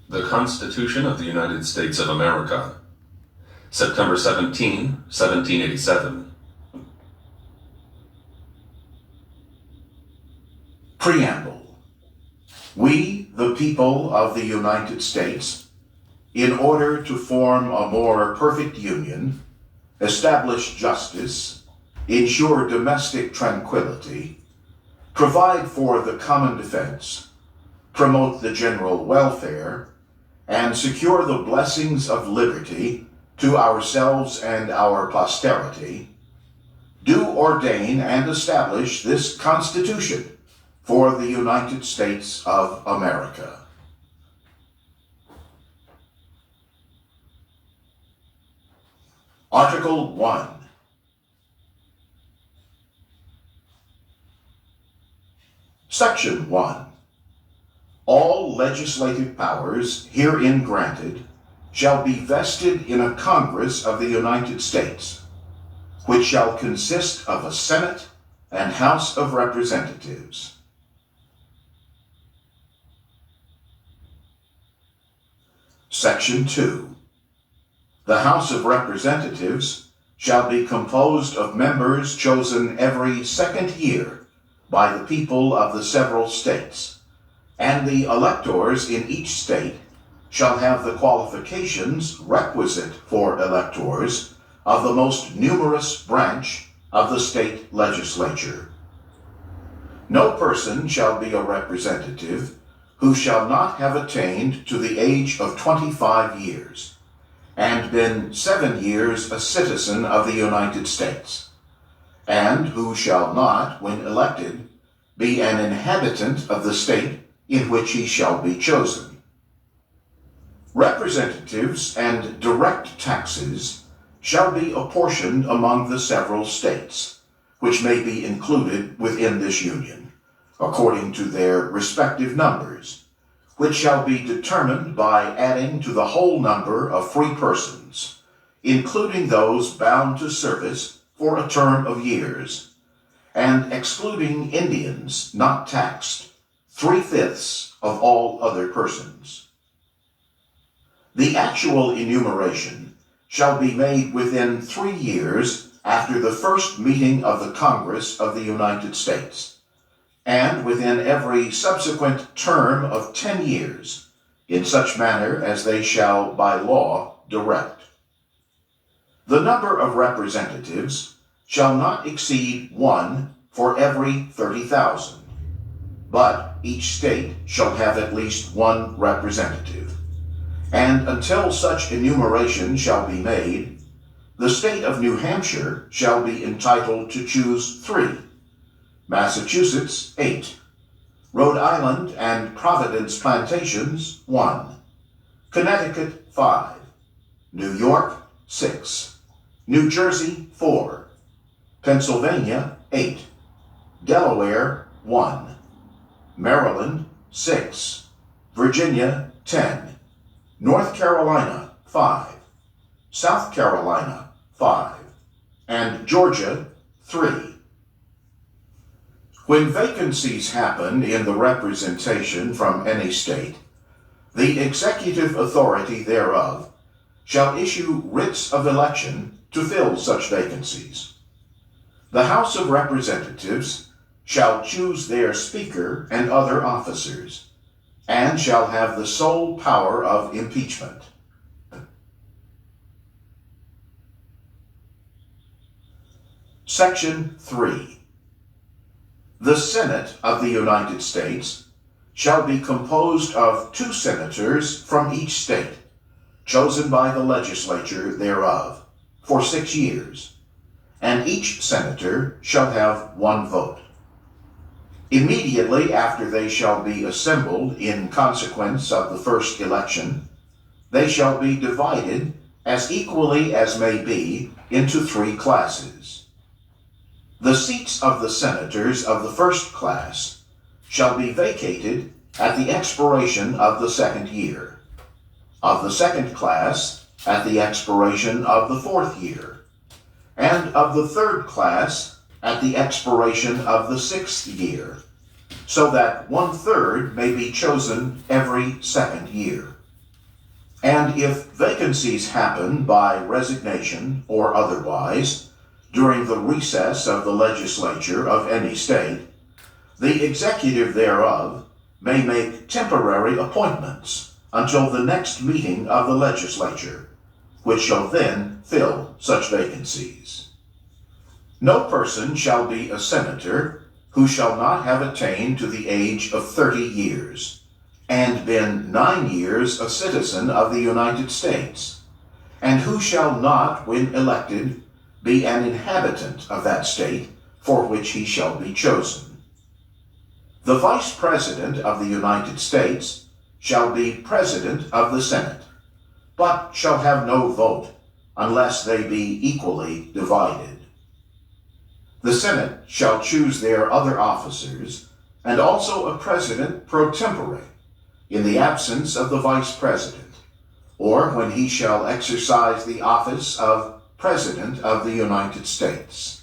The Constitution of the United States of America, September 17, 1787. Preamble. We, the people of the United States, in order to form a more perfect union, establish justice, ensure domestic tranquility, provide for the common defense, promote the general welfare, and secure the blessings of liberty to ourselves and our posterity, do ordain and establish this Constitution for the United States of America. Article 1. Section 1. All legislative powers herein granted shall be vested in a Congress of the United States, which shall consist of a Senate and House of Representatives. Section 2. The House of Representatives shall be composed of members chosen every second year by the people of the several states, and the electors in each state shall have the qualifications requisite for electors of the most numerous branch of the state legislature. No person shall be a representative who shall not have attained to the age of 25 years, and been 7 years a citizen of the United States, and who shall not, when elected, be an inhabitant of the state in which he shall be chosen. Representatives and direct taxes shall be apportioned among the several states, which may be included within this union, according to their respective numbers, which shall be determined by adding to the whole number of free persons, including those bound to service for a term of years, and excluding Indians not taxed, 3/5 of all other persons. The actual enumeration shall be made within 3 years after the first meeting of the Congress of the United States, and within every subsequent term of 10 years, in such manner as they shall by law direct. The number of representatives shall not exceed 1 for every 30,000, but each state shall have at least 1 representative. And until such enumeration shall be made, the state of New Hampshire shall be entitled to choose 3, Massachusetts 8, Rhode Island and Providence Plantations 1, Connecticut 5, New York 6, New Jersey 4, Pennsylvania 8, Delaware 1, Maryland 6, Virginia 10, North Carolina 5, South Carolina 5, and Georgia 3. When vacancies happen in the representation from any state, the executive authority thereof shall issue writs of election to fill such vacancies. The House of Representatives shall choose their Speaker and other officers, and shall have the sole power of impeachment. Section 3. The Senate of the United States shall be composed of 2 senators from each state, chosen by the legislature thereof, for 6 years, and each senator shall have 1 vote. Immediately after they shall be assembled in consequence of the first election, they shall be divided as equally as may be into 3 classes. The seats of the senators of the first class shall be vacated at the expiration of the 2nd year, of the second class at the expiration of the 4th year, and of the 3rd class at the expiration of the 6th year, so that 1/3 may be chosen every second year. And if vacancies happen by resignation or otherwise during the recess of the legislature of any state, the executive thereof may make temporary appointments until the next meeting of the legislature, which shall then fill such vacancies. No person shall be a senator who shall not have attained to the age of 30 years, and been 9 years a citizen of the United States, and who shall not, when elected, be an inhabitant of that state for which he shall be chosen. The Vice President of the United States shall be President of the Senate, but shall have no vote unless they be equally divided. The Senate shall choose their other officers, and also a President pro tempore, in the absence of the Vice President, or when he shall exercise the office of President of the United States.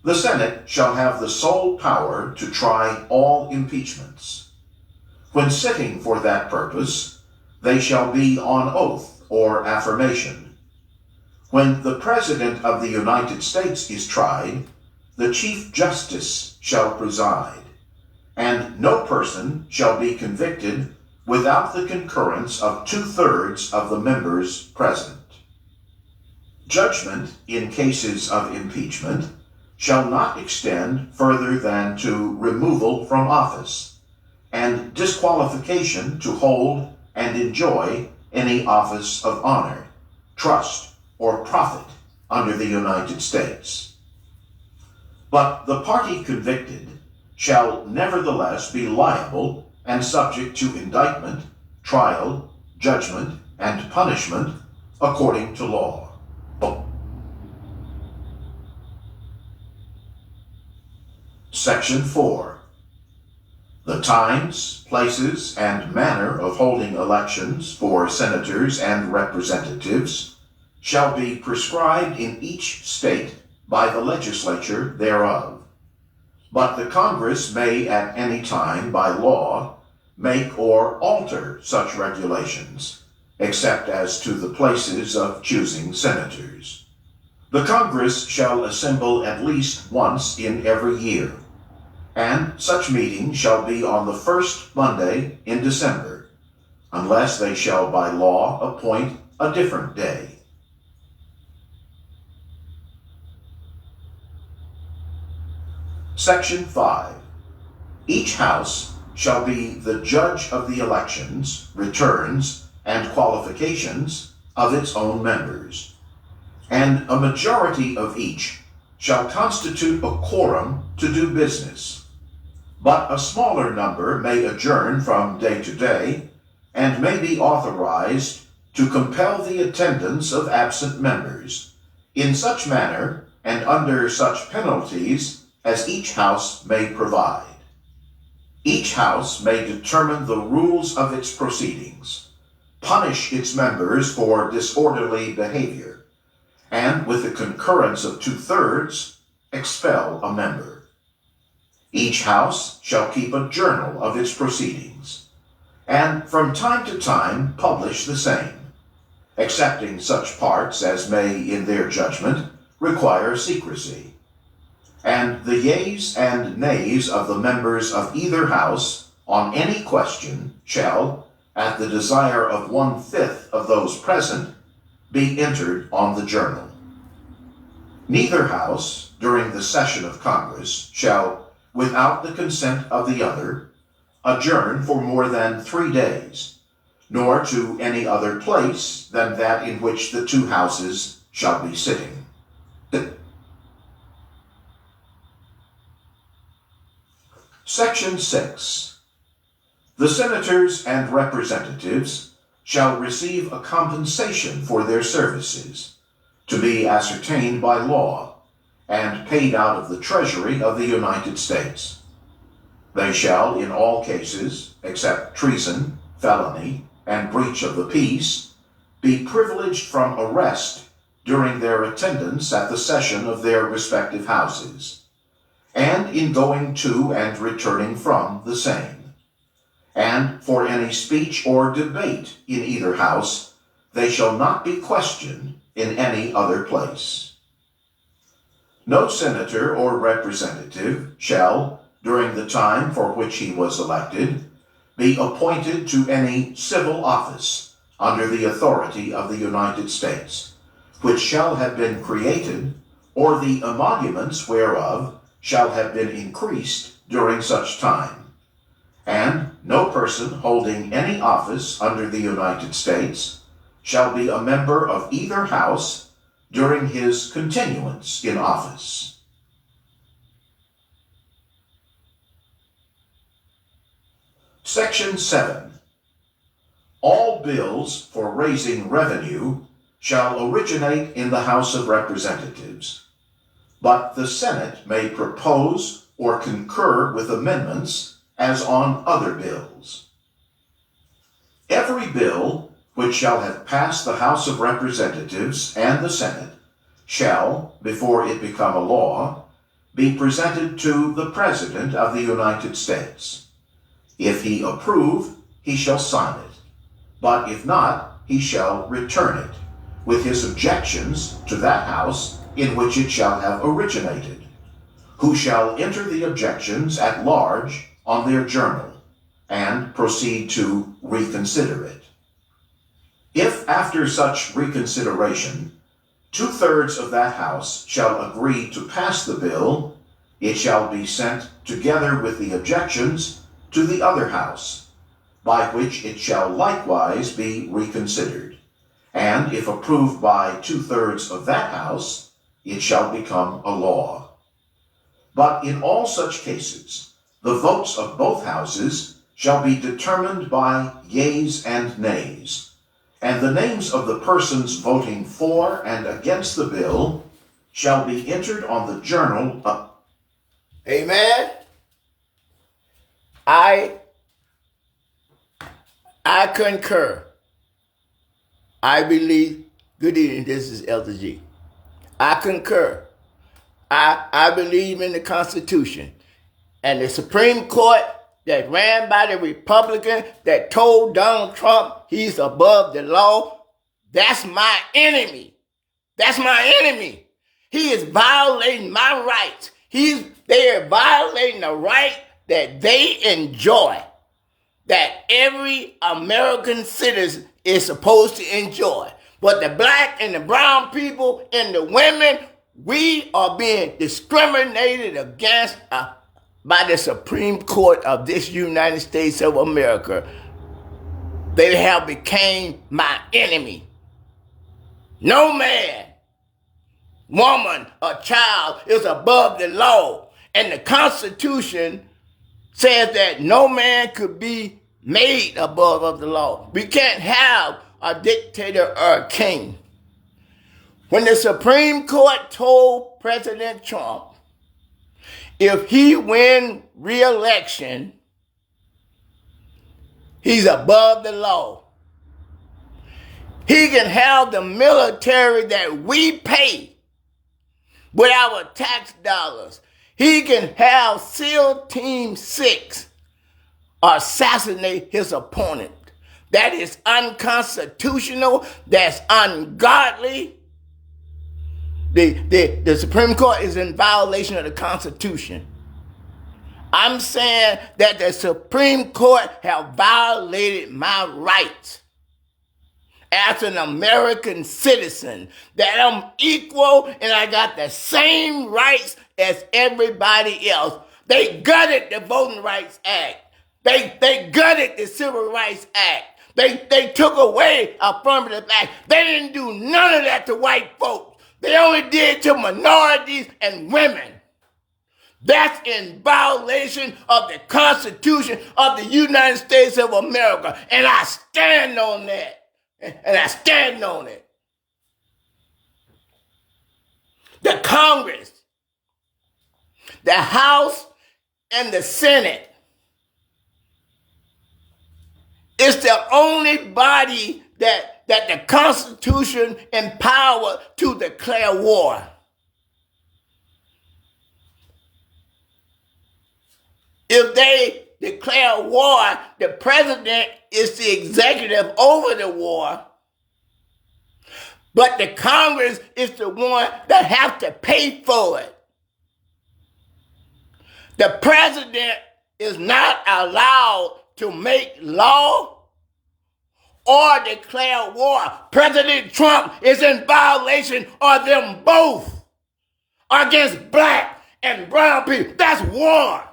The Senate shall have the sole power to try all impeachments. When sitting for that purpose, they shall be on oath or affirmation. When the President of the United States is tried, the Chief Justice shall preside, and no person shall be convicted without the concurrence of 2/3 of the members present. Judgment in cases of impeachment shall not extend further than to removal from office, and disqualification to hold and enjoy any office of honor, trust, or profit under the United States. But the party convicted shall nevertheless be liable and subject to indictment, trial, judgment, and punishment according to law. Section 4. The times, places, and manner of holding elections for senators and representatives shall be prescribed in each state by the legislature thereof. But the Congress may at any time by law make or alter such regulations, except as to the places of choosing senators. The Congress shall assemble at least once in every year, and such meeting shall be on the first Monday in December, unless they shall by law appoint a different day. Section 5. Each House shall be the judge of the elections, returns, and qualifications of its own members, and a majority of each shall constitute a quorum to do business, but a smaller number may adjourn from day to day, and may be authorized to compel the attendance of absent members, in such manner and under such penalties as each House may provide. Each House may determine the rules of its proceedings, punish its members for disorderly behavior, and with the concurrence of 2/3, expel a member. Each House shall keep a journal of its proceedings, and from time to time publish the same, excepting such parts as may, in their judgment, require secrecy. And the yeas and nays of the members of either House on any question shall, at the desire of 1/5 of those present, be entered on the journal. Neither House, during the session of Congress, shall, without the consent of the other, adjourn for more than 3 days, nor to any other place than that in which the 2 houses shall be sitting. Section 6. The senators and representatives shall receive a compensation for their services, to be ascertained by law, and paid out of the Treasury of the United States. They shall, in all cases, except treason, felony, and breach of the peace, be privileged from arrest during their attendance at the session of their respective houses, and in going to and returning from the same. And for any speech or debate in either house, they shall not be questioned in any other place. No senator or representative shall, during the time for which he was elected, be appointed to any civil office under the authority of the United States, which shall have been created, or the emoluments whereof shall have been increased during such time. And no person holding any office under the United States shall be a member of either house during his continuance in office. Section 7. All bills for raising revenue shall originate in the House of Representatives, but the Senate may propose or concur with amendments as on other bills. Every bill which shall have passed the House of Representatives and the Senate shall, before it become a law, be presented to the President of the United States. If he approve, he shall sign it, but if not, he shall return it, with his objections to that house in which it shall have originated, who shall enter the objections at large on their journal, and proceed to reconsider it. If after such reconsideration 2/3 of that house shall agree to pass the bill, it shall be sent together with the objections to the other house, by which it shall likewise be reconsidered. And if approved by 2/3 of that house, it shall become a law. But in all such cases, the votes of both houses shall be determined by yeas and nays, and the names of the persons voting for and against the bill shall be entered on the journal of... Amen. I concur. I believe, good evening, this is Elder G. I concur. I believe in the Constitution. And the Supreme Court that ran by the Republican that told Donald Trump he's above the law, that's my enemy. That's my enemy. He is violating my rights. They are violating the right that they enjoy, that every American citizen is supposed to enjoy. But the black and the brown people and the women, we are being discriminated against by the Supreme Court of this United States of America. They have become my enemy. No man, woman, or child is above the law. And the Constitution says that no man could be made above of the law. We can't have a dictator or a king. When the Supreme Court told President Trump, if he win re-election, he's above the law. He can have the military that we pay with our tax dollars. He can have SEAL Team 6 assassinate his opponent. That is unconstitutional. That's ungodly. The Supreme Court is in violation of the Constitution. I'm saying that the Supreme Court have violated my rights as an American citizen, that I'm equal and I got the same rights as everybody else. They gutted the Voting Rights Act. They gutted the Civil Rights Act. They took away affirmative act. They didn't do none of that to white folks. They only did to minorities and women. That's in violation of the Constitution of the United States of America. And I stand on that. And I stand on it. The Congress, the House, and the Senate is the only body that the Constitution empowered to declare war. If they declare war, the president is the executive over the war, but the Congress is the one that have to pay for it. The president is not allowed to make law or declare war. President Trump is in violation of them both against black and brown people. That's war.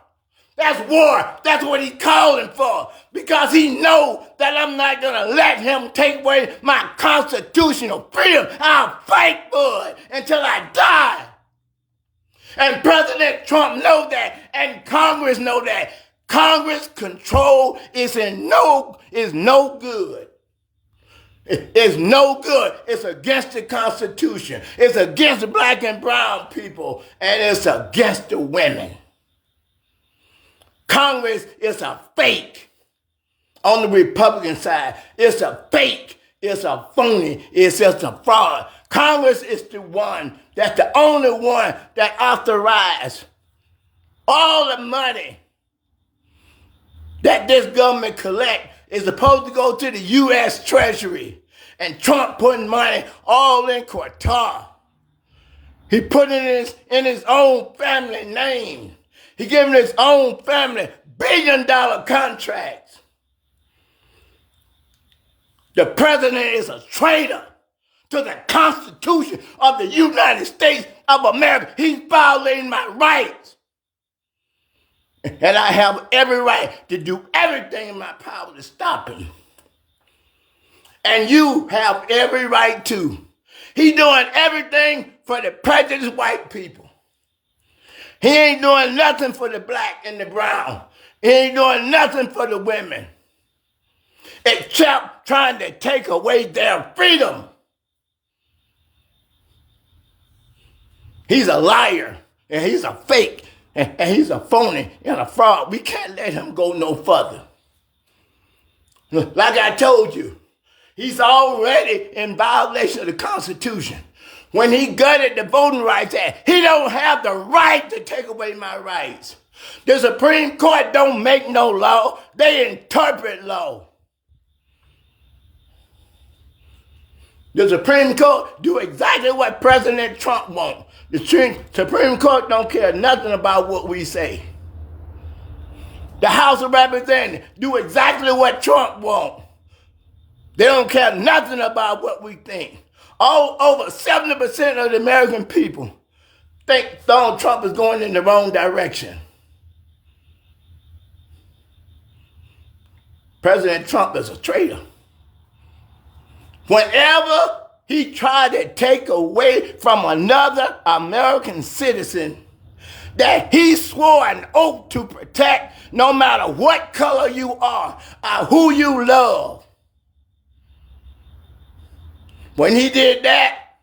That's war. That's what he's calling for. Because he knows that I'm not going to let him take away my constitutional freedom. I'll fight for it until I die. And President Trump knows that, and Congress knows that. Congress control is no good. It's no good. It's against the Constitution. It's against the black and brown people, and it's against the women. Congress is a fake. On the Republican side, it's a fake. It's a phony. It's just a fraud. Congress is the one, that's the only one that authorized all the money that this government collect is supposed to go to the U.S. Treasury. And Trump putting money all in Qatar. He put it in his own family name. He giving his own family billion-dollar contracts. The president is a traitor to the Constitution of the United States of America. He's violating my rights. And I have every right to do everything in my power to stop him. And you have every right to. He's doing everything for the prejudiced white people. He ain't doing nothing for the black and the brown. He ain't doing nothing for the women. Except trying to take away their freedom. He's a liar, and he's a fake, and he's a phony and a fraud. We can't let him go no further. Like I told you, he's already in violation of the Constitution. When he gutted the Voting Rights Act, he don't have the right to take away my rights. The Supreme Court don't make no law. They interpret law. The Supreme Court do exactly what President Trump wants. The Supreme Court don't care nothing about what we say. The House of Representatives do exactly what Trump wants. They don't care nothing about what we think. Over 70% of the American people think Donald Trump is going in the wrong direction. President Trump is a traitor. Whenever he tried to take away from another American citizen that he swore an oath to protect, no matter what color you are or who you love. When he did that,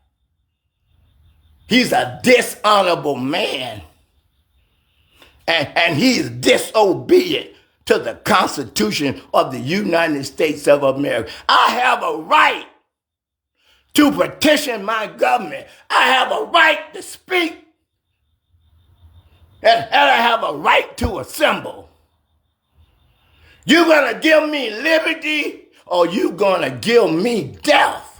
he's a dishonorable man. And he's disobedient to the Constitution of the United States of America. I have a right to petition my government. I have a right to speak. And I have a right to assemble. You gonna give me liberty or you gonna give me death?